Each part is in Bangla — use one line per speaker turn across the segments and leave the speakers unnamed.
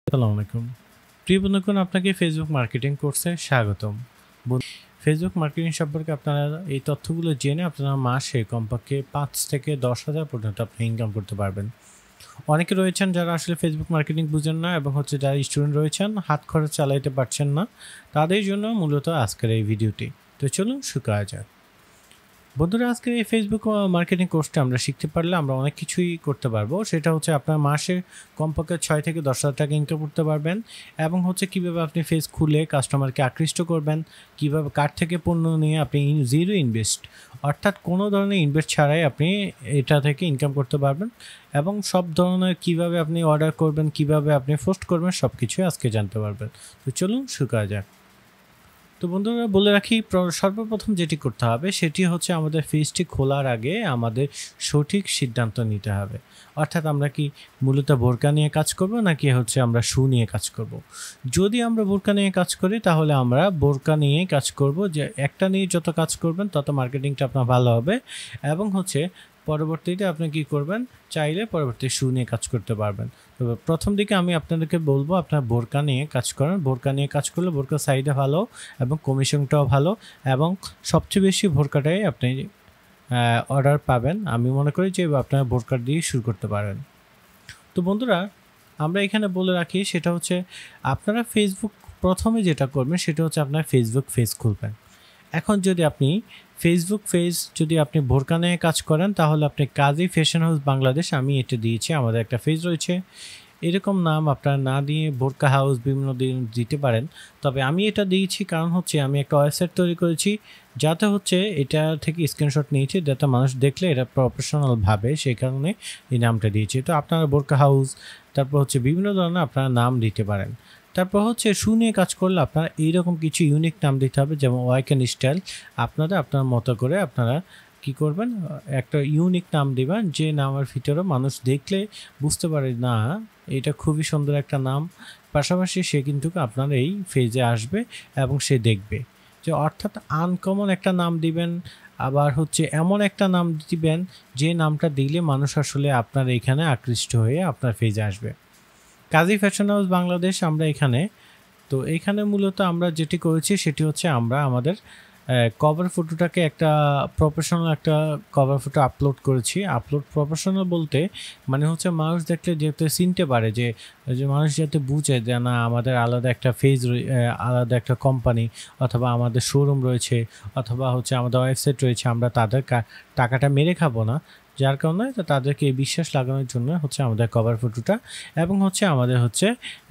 আসসালামু আলাইকুম। প্রিয় বন্ধুগণ, আপনাকে ফেসবুক মার্কেটিং কোর্সে স্বাগতম। ফেসবুক মার্কেটিং সম্পর্কে আপনারা এই তথ্যগুলো জেনে আপনারা মাসে কমপক্ষে ৫ থেকে ১০,০০০ পর্যন্ত আপনি ইনকাম করতে পারবেন। অনেকে রয়েছেন যারা আসলে ফেসবুক মার্কেটিং বুঝেন না এবং যারা স্টুডেন্ট রয়েছেন হাত খরচ চালাইতে পারছেন না, তাদের জন্য মূলত আজকের এই ভিডিওটি। তো চলুন শুরু করা যাক। বন্ধুরা, আজকে এই ফেসবুক মার্কেটিং কোর্সটা আমরা শিখতে পারলে আমরা অনেক কিছুই করতে পারবো। সেটা হচ্ছে আপনার মাসে কমপক্ষে ৬ থেকে ১০,০০০ টাকা ইনকাম করতে পারবেন এবং কীভাবে আপনি ফেস খুলে কাস্টমারকে আকৃষ্ট করবেন, কীভাবে কার্ট থেকে পণ্য নিয়ে আপনি জিরো ইনভেস্ট অর্থাৎ কোনো ধরনের ইনভেস্ট ছাড়াই আপনি এটা থেকে ইনকাম করতে পারবেন এবং সব ধরনের কীভাবে আপনি অর্ডার করবেন, কীভাবে আপনি পোস্ট করবেন, সব কিছুই আজকে জানতে পারবেন। তো চলুন শুরু করা যাক। তো বন্ধুরা, বলে রাখি, সর্বপ্রথম যেটি করতে হবে সেটি হচ্ছে আমাদের পেজটি খোলার আগে আমাদের সঠিক সিদ্ধান্ত নিতে হবে। অর্থাৎ আমরা কি মূলত বোরকা নিয়ে কাজ করব নাকি আমরা শু নিয়ে কাজ করব। যদি আমরা বোরকা নিয়ে কাজ করি তাহলে আমরা বোরকা নিয়ে কাজ করব, যে একটা নিয়ে যত কাজ করবেন তত মার্কেটিংটা আপনার ভালো হবে এবং পরবর্তীতে আপনি কি করবেন, চাইলে পরবর্তী শু নিয়ে কাজ করতে পারবেন। তবে প্রথম দিকে আমি আপনাদেরকে বলবো আপনার বোরকা নিয়ে কাজ করেন। বোরকা নিয়ে কাজ করলে বোরকার সাইডে ভালো এবং কমিশনটাও ভালো এবং সবচেয়ে বেশি বোরকাটাই আপনি অর্ডার পাবেন। আমি মনে করি যে আপনারা বোরকা দিয়ে শুরু করতে পারেন। তো বন্ধুরা, আমরা এখানে বলে রাখি সেটা হচ্ছে আপনারা ফেসবুক প্রথমে যেটা করবেন সেটা হচ্ছে আপনার ফেসবুক পেজ খুলবেন। এখন যদি আপনি ফেসবুক পেজ যদি আপনি বোরকা নিয়ে কাজ করেন তাহলে আপনি কাজী ফ্যাশন হাউস বাংলাদেশ, আমি এটা দিয়েছি, আমাদের একটা পেজ রয়েছে। এরকম নাম আপনারা না দিয়ে বোরকা হাউস বিভিন্ন দিতে পারেন, তবে আমি এটা দিয়েছি কারণ আমি একটা ওয়েবসাইট তৈরি করেছি যাতে এটা থেকে স্ক্রিনশট নিয়েছি, যাতে মানুষ দেখলে এটা প্রফেশনাল ভাবে, সেই কারণে এই নামটা দিয়েছি। তো আপনারা বোরকা হাউস তারপর বিভিন্ন ধরনের আপনারা নাম দিতে পারেন। তারপর শু নিয়ে কাজ করলে আপনারা এইরকম কিছু ইউনিক নাম দিতে হবে, যেমন ওয়াইক অ্যান্ড স্টাইল। আপনার মতো করে আপনারা কি করবেন, একটা ইউনিক নাম দিবেন, যে নামের ভিতরে মানুষ দেখলে বুঝতে পারে না এটা খুবই সুন্দর একটা নাম, পাশাপাশি সে কিন্তু আপনার এই পেজে আসবে এবং সে দেখবে। যে অর্থাৎ আনকমন একটা নাম দিবেন, আবার এমন একটা নাম দিবেন যে নামটা দিলে মানুষ আসলে আপনার এখানে আকৃষ্ট হয়ে আপনার পেজে আসবে। কাজী ফ্যাশন হাউস বাংলাদেশ আমরা এখানে মূলত আমরা যেটি করেছি সেটি আমরা আমাদের কভার ফটোটাকে একটা প্রফেশনাল একটা কভার ফটো আপলোড করেছি। প্রফেশনাল বলতে মানে মানুষ দেখলে যেতে চিনতে পারে, যে মানুষ যাতে বুঝে যে না আমাদের আলাদা একটা পেজ, আলাদা একটা কোম্পানি অথবা আমাদের শোরুম রয়েছে অথবা আমাদের ওয়েবসাইট রয়েছে, আমরা তাদের টাকাটা মেরে খাবো না। যার কারণে তাদেরকে এই বিশ্বাস লাগানোর জন্য আমাদের কভার ফটোটা এবং আমাদের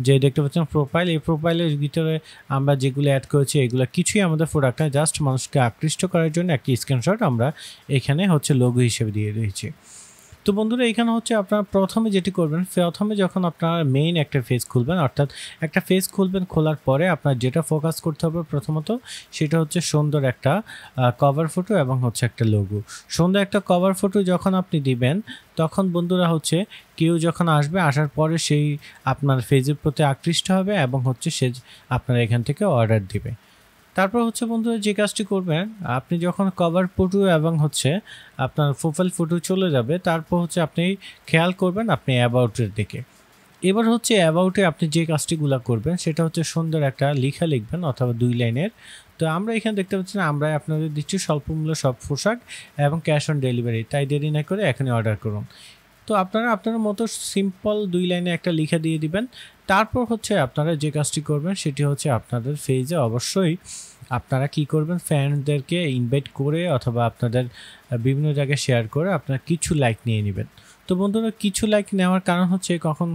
যে দেখতে পাচ্ছেন প্রোফাইল, এই প্রোফাইলের ভিতরে আমরা যেগুলো অ্যাড করেছি এগুলো কিছুই আমাদের প্রোডাক্ট না, জাস্ট মানুষকে আকৃষ্ট করার জন্য একটি স্ক্রিনশট আমরা এখানে লোগো হিসেবে দিয়ে দিয়েছি। তো বন্ধুরা, এখানে আপনারা প্রথমে যেটি করবেন, প্রথমে যখন আপনারা মেইন একটা পেজ খুলবেন, অর্থাৎ একটা পেজ খুলবেন, খোলার পরে আপনার যেটা ফোকাস করতে হবে প্রথমত সেটা সুন্দর একটা কভার ফটো এবং একটা লোগো। সুন্দর একটা কভার ফটো যখন আপনি দিবেন তখন বন্ধুরা কেউ যখন আসবে, আসার পরে সেই আপনার পেজের প্রতি আকৃষ্ট হবে এবং সে আপনার এখান থেকে অর্ডার দিবে। তারপর বন্ধুরা, যে কাজটি করবেন, আপনি যখন কভার ফটো এবং আপনার প্রোফাইল ফটো চলে যাবে, তারপর আপনি খেয়াল করবেন আপনি অ্যাবাউটের দিকে। এবার অ্যাবাউটে আপনি যে কাজটিগুলো করবেন সেটা সুন্দর একটা লেখা লিখবেন অথবা 2 লাইনের। তো আমরা এখানে দেখতে পাচ্ছি না, আমরা আপনাদের দিচ্ছি স্বল্প মূল্য সব পোশাক এবং ক্যাশ অন ডেলিভারি, তাই দেরি না করে এখনই অর্ডার করুন। তো আপনারা আপনার মতো সিম্পল 2 লাইনে একটা লেখা দিয়ে দিবেন। তারপর আপনারা যে কাজটি করবেন সেটি আপনাদের পেজে অবশ্যই আপনারা কি করবেন, ফ্যানদেরকে ইনভাইট করে অথবা আপনাদের বিভিন্ন জায়গায় শেয়ার করে আপনারা কিছু লাইক নিয়ে নেবেন। তো বন্ধুরা, কিছু লাইক নেওয়ার কারণ কখন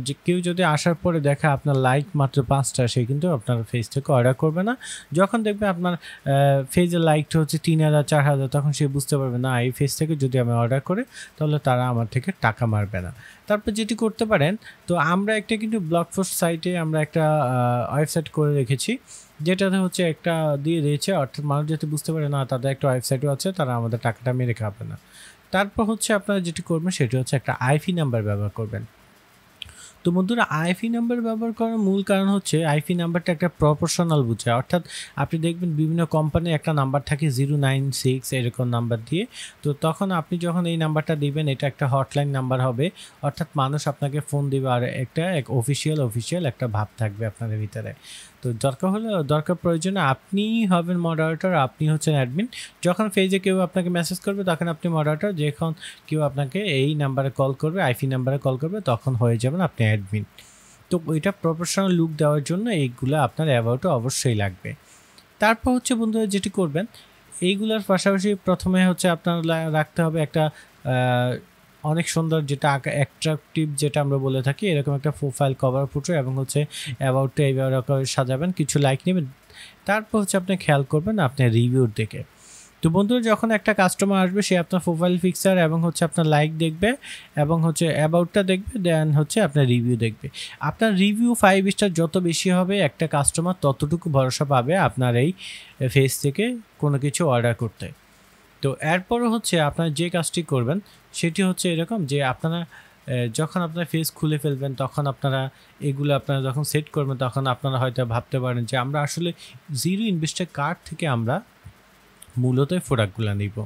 যে কেউ যদি আসার পরে দেখা আপনার লাইক মাত্র 5টা, সে কিন্তু আপনার পেজ থেকে অর্ডার করবে না। যখন দেখবে আপনার পেজের লাইকটা 3000 4000, তখন সে বুঝতে পারবে না এই পেজ থেকে যদি আমি অর্ডার করি তাহলে তারা আমার থেকে টাকা মারবে না। তারপর যেটি করতে পারেন, তো আমরা একটা কিন্তু ব্লগ পোস্ট সাইটে আমরা একটা ওয়েবসাইট করে রেখেছি, যেটাতে একটা দিয়ে দিয়েছে, অর্থাৎ মানুষ যাতে বুঝতে পারে না তাদের একটা ওয়েবসাইটও আছে, তারা আমাদের টাকাটা মেরে খাবে না। তারপর আপনারা যেটি করবেন সেটি একটা আইপি নাম্বার ব্যবহার করবেন। তো বন্ধুরা আইপি নাম্বার ব্যবহার করার মূল কারণ হচ্ছে আইপি নাম্বারটা একটা প্রপোর্শনাল বোঝায়, অর্থাৎ আপনি দেখবেন বিভিন্ন কোম্পানির একটা নাম্বার থাকে 096 এরকম নাম্বার দিয়ে। তো তখন আপনি যখন এই নাম্বারটা দিবেন এটা একটা হটলাইন নাম্বার হবে, অর্থাৎ মানুষ আপনাকে ফোন দিবে আর একটা অফিসিয়াল একটা ভাব থাকবে আপনাদের ভিতরে। তো দরকার প্রয়োজনে আপনি হবেন মডারেটর, আপনি হচ্ছেন অ্যাডমিন। যখন পেজে কেউ আপনাকে মেসেজ করবে তখন আপনি মডারেটর, যখন কেউ আপনাকে এই নাম্বারে কল করবে, আইপি নাম্বারে কল করবে, তখন হয়ে যাবেন আপনি অ্যাডমিন। তো এটা প্রফেশনাল লুক দেওয়ার জন্য এইগুলো আপনার অ্যাবাউটও অবশ্যই লাগবে। তারপর হচ্ছে বন্ধুরা যেটি করবেন, এইগুলোর পাশাপাশি প্রথমে হচ্ছে আপনার রাখতে হবে একটা অনেক সুন্দর যেটা অ্যাট্রাকটিভ যেটা আমরা বলে থাকি, এরকম একটা প্রোফাইল কভার ফটো এবং হচ্ছে অ্যাবাউটটা এইভাবে সাজাবেন, কিছু লাইক নেবেন। তারপর হচ্ছে আপনি খেয়াল করবেন আপনার রিভিউর দিকে। তো বন্ধুরা যখন একটা কাস্টমার আসবে সে আপনার প্রোফাইল পিকচার এবং হচ্ছে আপনার লাইক দেখবে এবং হচ্ছে অ্যাবাউটটা দেখবে, দেন হচ্ছে আপনার রিভিউ দেখবে। আপনার রিভিউ 5 স্টার যত বেশি হবে একটা কাস্টমার ততটুকু ভরসা পাবে আপনার এই পেজ থেকে কোনো কিছু অর্ডার করতে। তো এরপরও হচ্ছে আপনারা যে কাজটি করবেন সেটি হচ্ছে এরকম যে আপনারা যখন আপনার পেজ খুলে ফেলবেন তখন আপনারা এগুলো আপনারা যখন সেট করবেন তখন আপনারা হয়তো ভাবতে পারেন যে আমরা আসলে জিরো ইনভেস্টের কার্ড থেকে আমরা মূলত প্রোডাক্টগুলো নিব।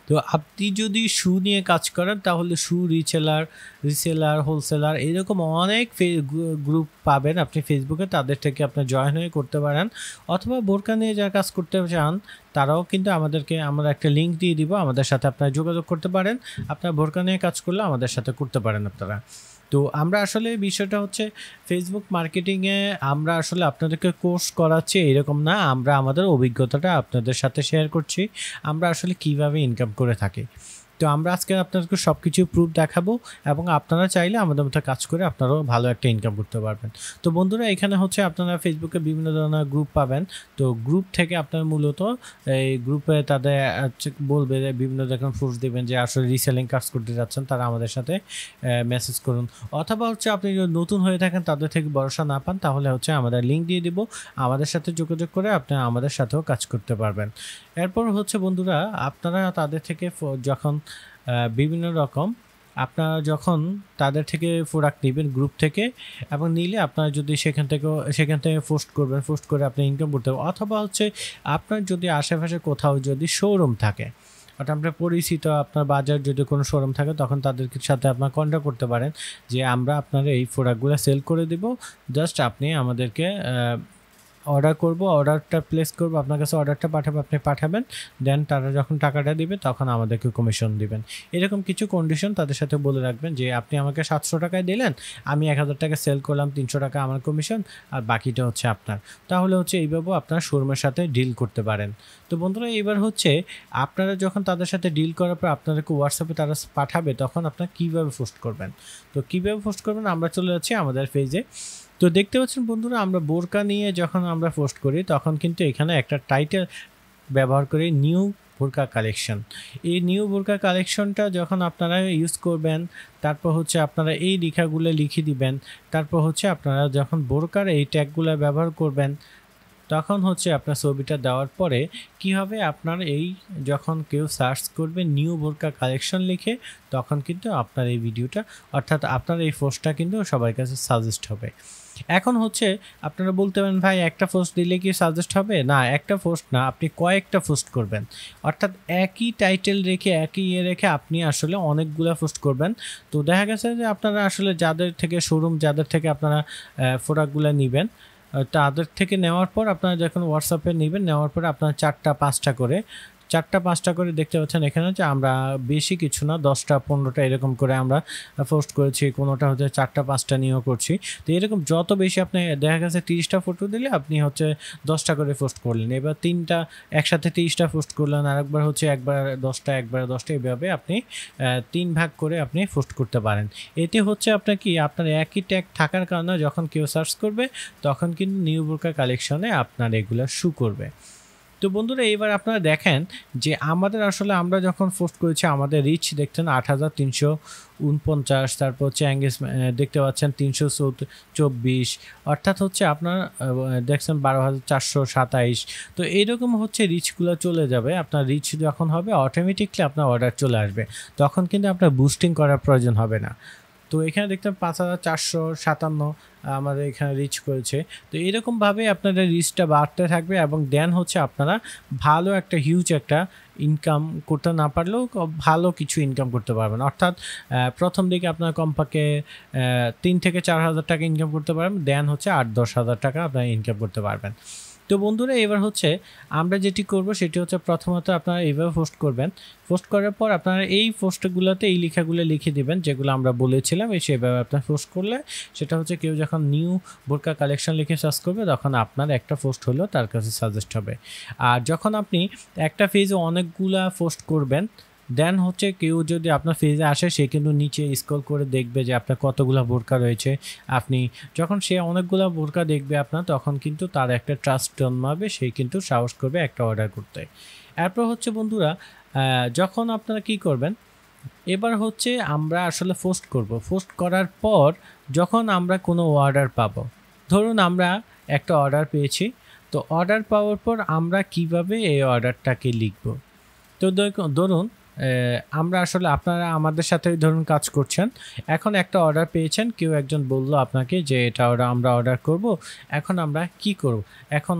তো আপনি যদি শু নিয়ে কাজ করেন তাহলে শু রিসেলার হোলসেলার এরকম অনেক গ্রুপ পাবেন আপনি ফেসবুকে, তাদের থেকে আপনার জয়েন হয়ে করতে পারেন। অথবা বোরকা নিয়ে যারা কাজ করতে চান তারাও কিন্তু আমরা একটা লিঙ্ক দিয়ে দিব, আমাদের সাথে আপনারা যোগাযোগ করতে পারেন। আপনার বোরকা নিয়ে কাজ করলে আমাদের সাথে করতে পারেন আপনারা। তো আমরা আসলে বিষয়টা হচ্ছে ফেসবুক মার্কেটিংয়ে আমরা আসলে আপনাদেরকে কোর্স করাচ্ছি এরকম না, আমরা আমাদের অভিজ্ঞতাটা আপনাদের সাথে শেয়ার করছি, আমরা আসলে কিভাবে ইনকাম করে থাকি। তো আমরা আজকে আপনাদেরকে সব কিছু প্রুফ দেখাবো এবং আপনারা চাইলে আমাদের মতো কাজ করে আপনারাও ভালো একটা ইনকাম করতে পারবেন। তো বন্ধুরা এখানে হচ্ছে আপনারা ফেসবুকে বিভিন্ন ধরনের গ্রুপ পাবেন। তো গ্রুপ থেকে আপনারা মূলত এই গ্রুপে তাদের বলবে বিভিন্ন রকম প্রুফ দেবেন যে আসলে রিসেলিং কাজ করতে যাচ্ছেন, তারা আমাদের সাথে মেসেজ করুন। অথবা হচ্ছে আপনি যদি নতুন হয়ে থাকেন তাদের থেকে ভরসা না পান তাহলে হচ্ছে আমাদের লিঙ্ক দিয়ে দিব, আমাদের সাথে যোগাযোগ করে আপনারা আমাদের সাথেও কাজ করতে পারবেন। এরপর হচ্ছে বন্ধুরা আপনারা তাদের থেকে যখন বিভিন্ন রকম আপনারা যখন তাদের থেকে প্রোডাক্ট নেবেন গ্রুপ থেকে এবং নিলে আপনারা যদি সেখান থেকে পোস্ট করবেন, পোস্ট করে আপনি ইনকাম করতে পারবেন। অথবা হচ্ছে আপনার যদি আশেপাশে কোথাও যদি শোরুম থাকে, অর্থাৎ আপনার পরিচিত আপনার বাজার যদি কোনো শোরুম থাকে তখন তাদের সাথে আপনার কন্ট্যাক্ট করতে পারেন যে আমরা আপনার এই প্রোডাক্টগুলো সেল করে দেব, জাস্ট আপনি আমাদেরকে অর্ডার করব, অর্ডারটা প্লেস করব, আপনার কাছে অর্ডারটা আপনি পাঠাবেন, দেন তারা যখন টাকাটা দিবে তখন আমাদেরকে কমিশন দিবেন। এরকম কিছু কন্ডিশন তাদের সাথে বলে রাখবেন যে আপনি আমাকে 700 টাকায় দিলেন, আমি 1000 টাকা সেল করলাম, 300 টাকা আমার কমিশন আর বাকিটা হচ্ছে আপনার। তাহলে হচ্ছে এইভাবে আপনার শোরুমের সাথে ডিল করতে পারেন। তো বন্ধুরা এবার হচ্ছে আপনারা যখন তাদের সাথে ডিল করার পর আপনাদেরকে হোয়াটসঅ্যাপে তারা পাঠাবে তখন আপনারা কীভাবে পোস্ট করবেন। তো কীভাবে পোস্ট করবেন আমরা চলে যাচ্ছি আমাদের পেজে। তো দেখতে পাচ্ছেন বন্ধুরা আমরা বোরকা নিয়ে যখন আমরা পোস্ট করি তখন কিন্তু এখানে একটা টাইটেল ব্যবহার করি নিউ বোরকা কালেকশন। এই নিউ বোরকা কালেকশনটা যখন আপনারা ইউজ করবেন তারপর হচ্ছে আপনারা এই লেখাগুলো লিখে দিবেন, তারপর হচ্ছে আপনারা যখন বোরকার এই ট্যাগগুলো ব্যবহার করবেন তখন হচ্ছে আপনার ছবিটা দেওয়ার পরে কি হবে, আপনার এই যখন কেউ সার্চ করবে নিউ বোরকা কালেকশন লিখে তখন কিন্তু আপনার এই ভিডিওটা অর্থাৎ আপনার এই পোস্টটা কিন্তু সবার কাছে সাজেস্ট হবে। এখন হচ্ছে আপনারা বলতে পারেন ভাই একটা পোস্ট দিলে কি সাজেস্ট হবে? না, একটা পোস্ট না, আপনি কয়েকটা পোস্ট করবেন, অর্থাৎ একই টাইটেল রেখে একই রেখে আপনি আসলে অনেকগুলো পোস্ট করবেন। তো দেখা গেছে যে আপনারা আসলে যাদের থেকে শোরুম যাদের থেকে আপনারা প্রোডাক্টগুলো নেবেন তাদের থেকে নেওয়ার পর আপনারা যখন হোয়াটসঅ্যাপে নেওয়ার পরে আপনারা 4টা 5টা করে দেখতে পাচ্ছেন এখানে যে আমরা বেশি কিছু না 10টা 15টা এরকম করে আমরা পোস্ট করেছি, কোনোটা হচ্ছে 4টা 5টা নিয়েও করছি। তো এরকম যত বেশি আপনি দেখা গেছে 30টা ফটো দিলে আপনি হচ্ছে 10টা করে পোস্ট করলেন, এবার 3টা একসাথে 30টা পোস্ট করলেন, আরেকবার হচ্ছে একবার 10টা এইভাবে আপনি 3 ভাগ করে আপনি পোস্ট করতে পারেন। এতে হচ্ছে আপনার কি আপনার একই ট্যাগ থাকার কারণে যখন কেউ সার্চ করবে তখন কিন্তু নিউ বোরকা কালেকশনে আপনার এগুলো শো করবে। তো বন্ধুরা এবার আপনারা দেখেন যে আমাদের আসলে আমরা যখন পোস্ট করেছি আমাদের রিচ দেখছেন 8349, তারপর হচ্ছে এঙ্গেজমেন্ট দেখতে পাচ্ছেন 324, অর্থাৎ হচ্ছে আপনার দেখছেন 12427। তো এইরকম হচ্ছে রিচগুলো চলে যাবে। আপনার রিচ যখন হবে অটোমেটিকলি আপনার অর্ডার চলে আসবে, তখন কিন্তু আপনার বুস্টিং করার প্রয়োজন হবে না। তো এখানে দেখতে 5457 আমাদের এখানে রিচ করেছে। তো এরকমভাবে আপনাদের রিচটা বাড়তে থাকবে এবং দেন হচ্ছে আপনারা ভালো একটা হিউজ একটা ইনকাম করতে না পারলেও ভালো কিছু ইনকাম করতে পারবেন। অর্থাৎ প্রথম দিকে আপনার কমপক্ষে 3 থেকে 4,000 টাকা ইনকাম করতে পারবেন, দেন হচ্ছে 8-10 হাজার টাকা আপনারা ইনকাম করতে পারবেন। তো বন্ধুরা এবার হচ্ছে আমরা যেটি করব সেটি হচ্ছে প্রথমত আপনারা এইভাবে পোস্ট করবেন। পোস্ট করার পর আপনারা এই পোস্টগুলোতে এই লেখাগুলো লিখে দিবেন যেগুলো আমরা বলেছিলাম, সেভাবে আপনার পোস্ট করলে সেটা হচ্ছে কেউ যখন নিউ বোরকা কালেকশন লিখে সার্চ করবে তখন আপনার একটা পোস্ট হলেও তার কাছে সাজেস্ট হবে। আর যখন আপনি একটা পেজে অনেকগুলা পোস্ট করবেন দেন হচ্ছে কেউ যদি আপনার পেজে আসে সে কিন্তু নিচে স্ক্রল করে দেখবে যে আপনার কতগুলো বোরকা রয়েছে। আপনি যখন সে অনেকগুলো বোরকা দেখবে আপনার তখন কিন্তু তার একটা ট্রাস্ট জন্মাবে, সে কিন্তু সাহস করবে একটা অর্ডার করতে। এরপর হচ্ছে বন্ধুরা যখন আপনারা কি করবেন, এবার হচ্ছে আমরা আসলে পোস্ট করব। পোস্ট করার পর যখন আমরা কোনো অর্ডার পাবো, ধরুন আমরা একটা অর্ডার পেয়েছি, তো অর্ডার পাওয়ার পর আমরা কিভাবে এই অর্ডারটাকে লিখব। তো ধরুন আমরা আসলে আপনারা আমাদের সাথে ধরুন কাজ করছেন, এখন একটা অর্ডার পেয়েছেন, কেউ একজন বললো আপনাকে যে এটা আমরা অর্ডার করব, এখন আমরা কি করব, এখন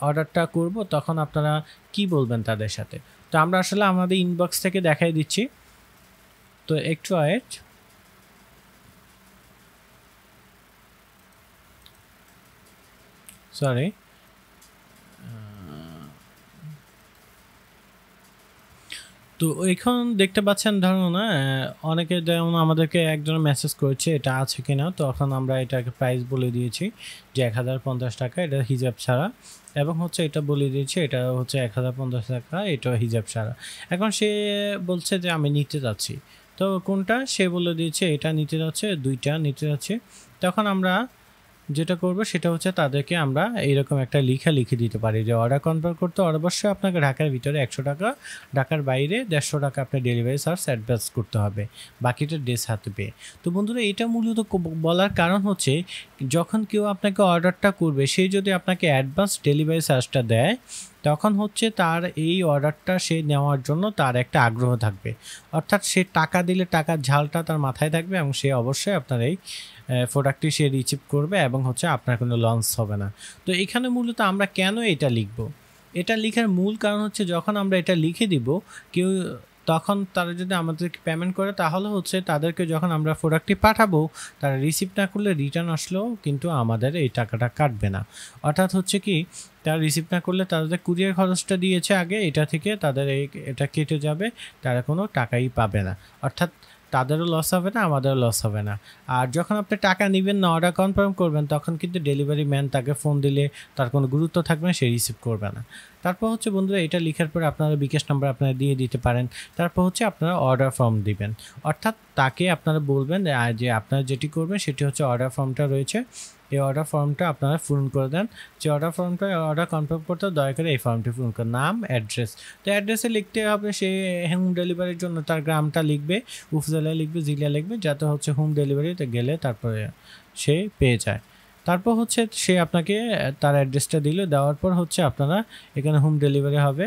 অর্ডারটা করব, তখন আপনারা কি বলবেন তাদের সাথে। তো আমরা আসলে আমাদের ইনবক্স থেকে দেখাই দিচ্ছি, তো একটু ওয়েট। সরি, তো এখন দেখতে পাচ্ছেন ধরুন অনেকে যেমন আমাদেরকে একজন মেসেজ করেছে এটা আছে কিনা, তো এখন আমরা এটাকে প্রাইস বলে দিয়েছি যে 1050 টাকা, এটা হিজাব ছাড়া, এবং হচ্ছে এটা বলে দিয়েছি এটা হচ্ছে 1050 টাকা, এটা হিজাব ছাড়া। এখন সে বলছে যে আমি নিতে যাচ্ছি, তো কোনটা সে বলে দিয়েছে এটা নিতে যাচ্ছে, দুইটা নিতে যাচ্ছে। তখন আমরা যেটা করব সেটা হচ্ছে তাদেরকে আমরা এইরকম একটা লিখে দিতে পারি যে অর্ডার কনফার্ম করতে অবশ্যই আপনাকে ঢাকার ভিতরে 100 টাকা, ঢাকার বাইরে 150 টাকা আপনার ডেলিভারি চার্জ অ্যাডভান্স করতে হবে, বাকিটা ড্রেস হাতে পেয়ে। তো বন্ধুরা এটা মূলত বলার কারণ হচ্ছে যখন কেউ আপনাকে অর্ডারটা করবে সে যদি আপনাকে অ্যাডভান্স ডেলিভারি চার্জটা দেয় তখন হচ্ছে তার এই অর্ডারটা সে নেওয়ার জন্য তার একটা আগ্রহ থাকবে, অর্থাৎ সে টাকা দিলে টাকার ঝালটা তার মাথায় থাকবে এবং সে অবশ্যই আপনার এই প্রোডাক্টটি সে রিসিভ করবে এবং হচ্ছে আপনার কোনো লস হবে না। তো এখানে মূলত আমরা কেন এটা লিখব, এটা লেখার মূল কারণ হচ্ছে যখন আমরা এটা লিখে দিব কেউ তখন তারা যদি আমাদেরকে পেমেন্ট করে তাহলে হচ্ছে তাদেরকে যখন আমরা প্রোডাক্টটি পাঠাবো তারা রিসিভ না করলে রিটার্ন আসলেও কিন্তু আমাদের এই টাকাটা কাটবে না। অর্থাৎ হচ্ছে কি তারা রিসিভ না করলে তাদের কুরিয়ার খরচটা দিয়েছে আগে, এটা থেকে তাদের এটা কেটে যাবে, তারা কোনো টাকাই পাবে না, অর্থাৎ তাদেরও লস হবে না আমাদেরও লস হবে না। আর যখন আপনি টাকা নেবেন না অর্ডার কনফার্ম করবেন তখন কিন্তু ডেলিভারি ম্যান তাকে ফোন দিলে তার কোনো গুরুত্ব থাকবে না, সে রিসিভ করবে না। তারপর হচ্ছে বন্ধুরা এটা লেখার পরে আপনারা বিকাশ নাম্বার আপনারা দিয়ে দিতে পারেন। তারপর হচ্ছে আপনারা অর্ডার ফর্ম দিবেন, অর্থাৎ তাকে আপনারা বলবেন যে আপনারা যেটি করবেন সেটি হচ্ছে অর্ডার ফর্মটা রয়েছে, এই অর্ডার ফর্মটা আপনারা পূরণ করে দেন। যে অর্ডার ফর্মটা অর্ডার কনফার্ম করতে দয়া করে এই ফর্মটি পূরণ করেন, নাম অ্যাড্রেস। তো অ্যাড্রেসে লিখতে হবে সে হোম ডেলিভারির জন্য তার গ্রামটা লিখবে, উপজেলা লিখবে, জেলা লিখবে, যাতে হচ্ছে হোম ডেলিভারিতে গেলে তারপরে সে পেয়ে যায়। তারপর হচ্ছে সে আপনাকে তার অ্যাড্রেসটা দিল, দেওয়ার পর হচ্ছে আপনারা এখানে হোম ডেলিভারি হবে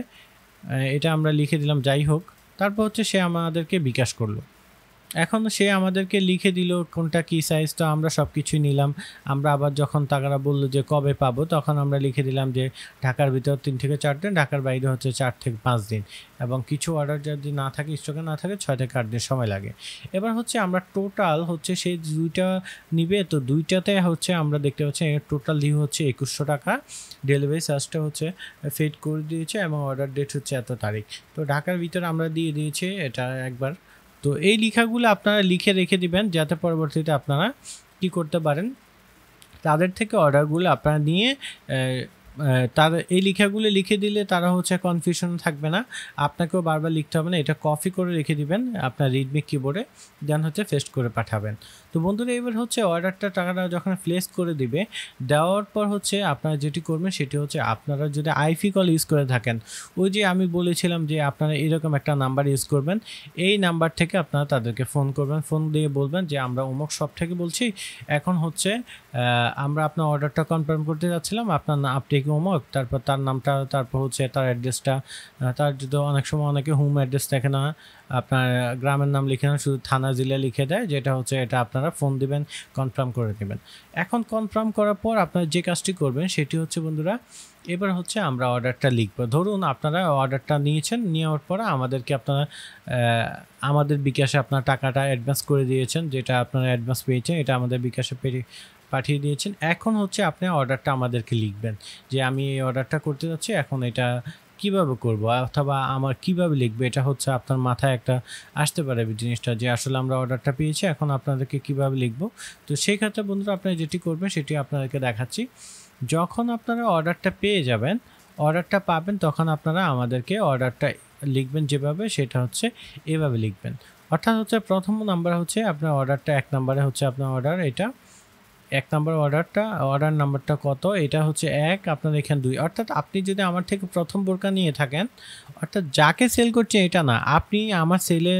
এটা আমরা লিখে দিলাম, যাই হোক। তারপর হচ্ছে সে আমাদেরকে বিকাশ করলো, এখন সে আমাদেরকে লিখে দিল কোনটা কী সাইজ, তো আমরা সব কিছুই নিলাম। আমরা আবার যখন টাকাটা বললো যে কবে পাবো তখন আমরা লিখে দিলাম যে ঢাকার ভিতর 3 থেকে 4 দিন, ঢাকার বাইরে হচ্ছে 4 থেকে 5 দিন, এবং কিছু অর্ডার যদি না থাকে স্টকে না থাকে 6 থেকে 8 দিন সময় লাগে। এবার হচ্ছে আমরা টোটাল হচ্ছে সে দুইটা নিবে, তো দুইটাতে হচ্ছে আমরা দেখতে পাচ্ছি টোটাল ডিউ হচ্ছে 2100 টাকা, ডেলিভারি চার্জটা হচ্ছে ফেড করে দিয়েছে এবং অর্ডার ডেট হচ্ছে এত তারিখ। তো ঢাকার ভিতরে আমরা দিয়ে দিয়েছি এটা একবার। তো এই লেখাগুলো আপনারা লিখে রেখে দিবেন যাতে পরবর্তীতে আপনারা কি করতে পারেন, তাদের থেকে অর্ডারগুলো আপনারা নিয়ে তার এই লেখাগুলো লিখে দিলে তারা হচ্ছে কনফিউশন থাকবে না, আপনাকেও বারবার লিখতে হবে না, এটা কপি করে রেখে দিবেন আপনার রিডমি কিবোর্ডে, দেন হচ্ছে পেস্ট করে পাঠাবেন। তো বন্ধুরা এবার হচ্ছে অর্ডারটা টাকাটা যখন প্লেস করে দিবে, দেওয়ার পর হচ্ছে আপনারা যেটি করবেন সেটি হচ্ছে আপনারা যদি আইপি কল ইউজ করে থাকেন, ওই যে আমি বলেছিলাম যে আপনারা এরকম একটা নাম্বার ইউজ করবেন, এই নাম্বার থেকে আপনারা তাদেরকে ফোন করবেন, ফোন দিয়ে বলবেন যে আমরা অমুক শপ থেকে বলছি, এখন হচ্ছে আমরা আপনার অর্ডারটা কনফার্ম করতে যাচ্ছিলাম, আপনি কি অমুক, তারপর তার নামটা, তারপর হচ্ছে তার অ্যাড্রেসটা, তার যদি অনেক সময় অনেকে হোম অ্যাড্রেস দেখে না, আপনার গ্রামের নাম লিখে না, শুধু থানা জেলা লিখে দেয়, যেটা হচ্ছে এটা আপনারা ফোন দিবেন, কনফার্ম করে দেবেন। এখন কনফার্ম করার পর আপনারা যে কাজটি করবেন সেটি হচ্ছে বন্ধুরা, এবার হচ্ছে আমরা অর্ডারটা লিখব। ধরুন আপনারা অর্ডারটা নিয়েছেন, নেওয়ার পরে আমাদেরকে আপনারা আমাদের বিকাশে আপনার টাকাটা অ্যাডভান্স করে দিয়েছেন, যেটা আপনারা অ্যাডভান্স পেয়েছেন এটা আমাদের বিকাশে পাঠিয়ে দিয়েছেন। এখন হচ্ছে আপনি অর্ডারটা আমাদেরকে লিখবেন যে আমি এই অর্ডারটা করতে যাচ্ছি, এখন এটা কিভাবে করব অথবা আমার কিভাবে লিখবে, এটা হচ্ছে আপনার মাথায় একটা আসতে পারে জিনিসটা যে আসলে আমরা অর্ডারটা পেয়েছি, এখন আপনাদেরকে কিভাবে লিখব। তো সেই ক্ষেত্রে বন্ধুরা আপনারা যেটি করবেন সেটি আপনাদেরকে দেখাচ্ছি। যখন আপনারা অর্ডারটা পেয়ে যাবেন, অর্ডারটা পাবেন, তখন আপনারা আমাদেরকে অর্ডারটা লিখবেন যেভাবে, সেটা হচ্ছে এভাবে লিখবেন। অর্থাৎ হচ্ছে প্রথম নাম্বার হচ্ছে আপনার অর্ডারটা, 1 নম্বরে হচ্ছে আপনার অর্ডার, এটা 1 নম্বর অর্ডারটা, অর্ডার নাম্বারটা কত, এটা হচ্ছে 1, আপনার এখানে 2। অর্থাৎ আপনি যদি আমার থেকে প্রথম বোরকা নিয়ে থাকেন, অর্থাৎ যাকে সেল করছে এটা না, আপনি আমার সেলে,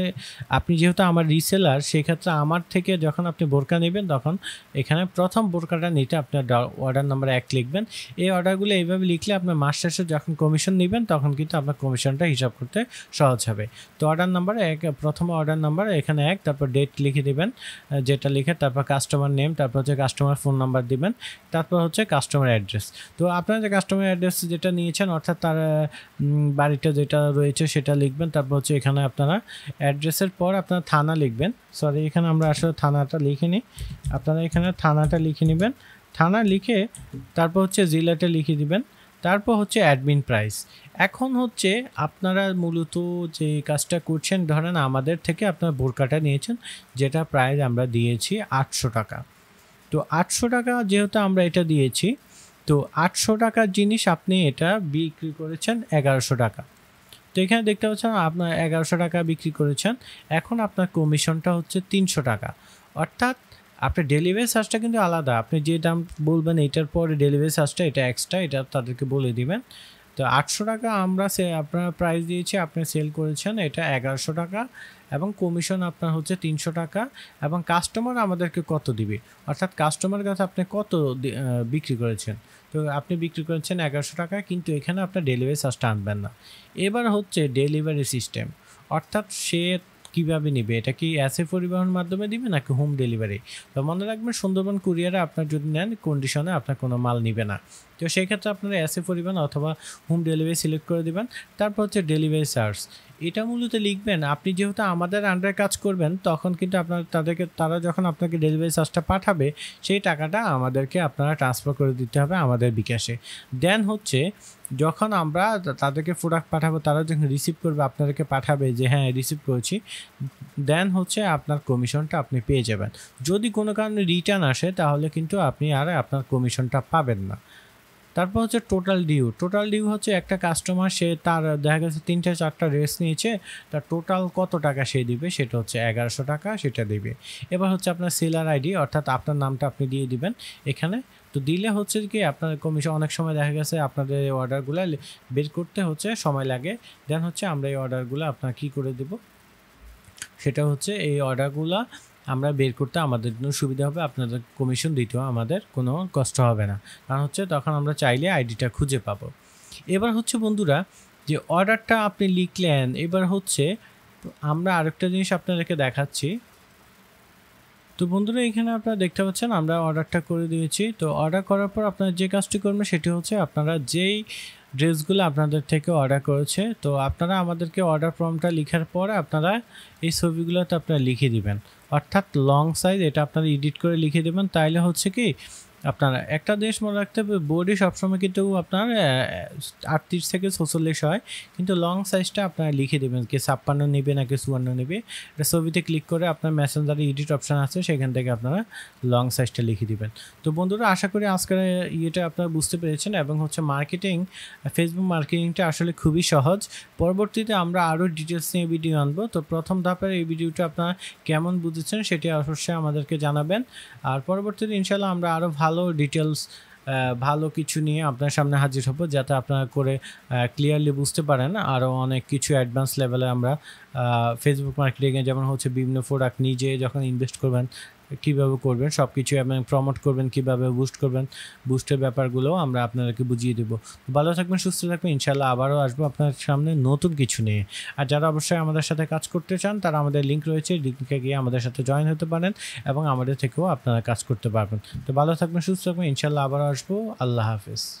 আপনি যেহেতু আমার রিসেলার, সেক্ষেত্রে আমার থেকে যখন আপনি বোরকা নেবেন তখন এখানে প্রথম বোরকাটা নিতে আপনার অর্ডার নাম্বার 1 লিখবেন। এই অর্ডারগুলো এইভাবে লিখলে আপনার মাস শেষে যখন কমিশন নেবেন তখন কিন্তু আপনার কমিশনটা হিসাব করতে সহজ হবে। তো অর্ডার নাম্বার 1, প্রথম অর্ডার নাম্বার এখানে 1, তারপর ডেট লিখে দেবেন যেটা লিখে, তারপর কাস্টমার নেম, তারপর হচ্ছে কাস্টমার ফোন নাম্বার দিবেন, তারপর হচ্ছে কাস্টমার অ্যাড্রেস। তো আপনারা যে কাস্টমার অ্যাড্রেস যেটা নিয়েছেন, অর্থাৎ তার বাড়িটা যেটা রয়েছে সেটা লিখবেন। তারপর হচ্ছে এখানে আপনারা অ্যাড্রেসের পর আপনারা থানা লিখবেন, সরি এখানে আমরা আসলে থানাটা লিখিনি, আপনারা এখানে থানাটা লিখে নেবেন, থানা লিখে তারপর হচ্ছে জেলাটা লিখে দিবেন, তারপর হচ্ছে অ্যাডমিন প্রাইস। এখন হচ্ছে আপনারা মূলত যে কাজটা করছেন, ধরেন আমাদের থেকে আপনারা বোরকাটা নিয়েছেন, যেটা প্রাইস আমরা দিয়েছি 800 টাকা। তো 800 টাকা যেহেতু আমরা এটা দিয়েছি, তো 800 টাকার জিনিস আপনি এটা বিক্রি করেছেন 1100 টাকা। তো এখানে দেখতে পাচ্ছেন আপনার 1100 টাকা বিক্রি করেছেন, এখন আপনার কমিশনটা হচ্ছে 300 টাকা। অর্থাৎ আপনার ডেলিভারি চার্জটা কিন্তু আলাদা, আপনি যে দাম বলবেন এইটার পরে ডেলিভারি চার্জটা এটা এক্সট্রা, এটা তাদেরকে বলে দিবেন। তো 800 টাকা আমরা আপনার প্রাইস দিয়েছি, আপনি সেল করেছেন এটা 1100 টাকা, এবং কমিশন আপনার হচ্ছে 300 টাকা। এবং কাস্টমার আমাদেরকে কত দিবে, অর্থাৎ কাস্টমার কাছে আপনি কত বিক্রি করেছেন, তো আপনি বিক্রি করেছেন 1100 টাকা, কিন্তু এখানে আপনার ডেলিভারি চার্জটা আনবেন না। এবার হচ্ছে ডেলিভারি সিস্টেম, অর্থাৎ সে কীভাবে নেবে, এটা কি এসএ পরিবহন মাধ্যমে দিবে নাকি হোম ডেলিভারি। তো মনে রাখবেন সুন্দরবন কুরিয়ারে আপনার যদি নেন কন্ডিশনে আপনার কোনো মাল নিবে না। তো সেই ক্ষেত্রে আপনারা এসএ পরিবহন অথবা হোম ডেলিভারি সিলেক্ট করে দেবেন। তারপর হচ্ছে ডেলিভারি চার্জ, এটা মূলত লিখবেন, আপনি যেহেতু আমাদের আন্ডারে কাজ করবেন তখন কিন্তু আপনার তারা যখন আপনাকে ডেলিভারি চার্জটা পাঠাবে সেই টাকাটা আমাদেরকে আপনারা ট্রান্সফার করে দিতে হবে আমাদের বিকাশে। দেন হচ্ছে যখন আমরা তাদেরকে প্রোডাক্ট পাঠাবো, তারা যখন রিসিভ করবে আপনাদেরকে পাঠাবে যে হ্যাঁ রিসিভ করেছি, দেন হচ্ছে আপনার কমিশনটা আপনি পেয়ে যাবেন। যদি কোনো কারণে রিটার্ন আসে তাহলে কিন্তু আপনি আর আপনার কমিশনটা পাবেন না। তারপর হচ্ছে টোটাল ডিউ হচ্ছে একটা কাস্টমার, সে তার দেখা গেছে 3-4টা ড্রেস নিয়েছে, তার টোটাল কত টাকা সে দিবে সেটা হচ্ছে 1100 টাকা, সেটা দিবে। এবার হচ্ছে আপনার সেলার আইডি, অর্থাৎ আপনার নামটা আপনি দিয়ে দিবেন এখানে। তো দিলে হচ্ছে কি আপনার কমিশন, অনেক সময় দেখা গেছে আপনাদের এই অর্ডারগুলো বের করতে হচ্ছে সময় লাগে, দেন হচ্ছে আমরা এই অর্ডারগুলো আপনার কী করে দেব, সেটা হচ্ছে এই অর্ডারগুলো আমরা বের করতে আমাদের জন্য সুবিধা হবে, আপনাদের কমিশন দিতেও আমাদের কোনো কষ্ট হবে না, কারণ হচ্ছে তখন আমরা চাইলে আইডিটা খুঁজে পাবো। এবার হচ্ছে বন্ধুরা যে অর্ডারটা আপনি লিখলেন, এবার হচ্ছে আমরা আরেকটা জিনিস আপনাদেরকে দেখাচ্ছি। তো বন্ধুরা এখানে আপনারা দেখতে পাচ্ছেন আমরা অর্ডারটা করে দিয়েছি। তো অর্ডার করার পর আপনারা যে কাজটি করবেন সেটি হচ্ছে আপনারা যেই ড্রেসগুলো আপনাদের থেকে অর্ডার করেছে, তো আপনারা আমাদেরকে অর্ডার ফর্মটা লেখার পরে আপনারা এই ছবিগুলোতে আপনারা লিখে দিবেন, অর্থাৎ লং সাইজ এটা আপনারা এডিট করে লিখে দেবেন। তাইলে হচ্ছে কি আপনারা একটা দেশ মনে রাখতে হবে, বোর্ডে সবসময় কিন্তু আপনার 38 থেকে 46 হয়, কিন্তু লং সাইজটা আপনারা লিখে দেবেন কি 56 নেবে নাকি 54 নেবে। এটা ছবিতে ক্লিক করে আপনার মেসেঞ্জারে এডিট অপশান আছে, সেখান থেকে আপনারা লং সাইজটা লিখে দিবেন। তো বন্ধুরা আশা করি আজকের ইয়েটা আপনারা বুঝতে পেরেছেন, এবং হচ্ছে মার্কেটিং, ফেসবুক মার্কেটিংটা আসলে খুবই সহজ। পরবর্তীতে আমরা আরও ডিটেলস নিয়ে ভিডিও আনবো। তো প্রথম ধাপের এই ভিডিওটা আপনারা কেমন বুঝেছেন সেটি অবশ্যই আমাদেরকে জানাবেন, আর পরবর্তীতে ইনশাল্লাহ আমরা আরও ভালো ডিটেলস ভালো কিছু নিয়ে আপনার সামনে হাজির হব, যাতে আপনারা করে ক্লিয়ারলি বুঝতে পারেন। আরও অনেক কিছু অ্যাডভান্স লেভেলে আমরা ফেসবুক মার্কেটিংয়ে, যেমন হচ্ছে বিভিন্ন প্রোডাক্ট নিজে যখন ইনভেস্ট করবেন কীভাবে করবেন সব কিছু, এবং প্রমোট করবেন কীভাবে, বুস্ট করবেন, বুস্টের ব্যাপারগুলোও আমরা আপনাদেরকে বুঝিয়ে দেবো। ভালো থাকবেন, সুস্থ থাকবেন, ইনশাল্লাহ আবারও আসবো আপনার সামনে নতুন কিছু নিয়ে। আর যারা অবশ্যই আমাদের সাথে কাজ করতে চান তারা আমাদের লিঙ্ক রয়েছে, লিঙ্কে গিয়ে আমাদের সাথে জয়েন হতে পারেন এবং আমাদের থেকেও আপনারা কাজ করতে পারবেন। তো ভালো থাকবেন, সুস্থ থাকবেন, ইনশাল্লাহ আবারও আসবো। আল্লাহ হাফেজ।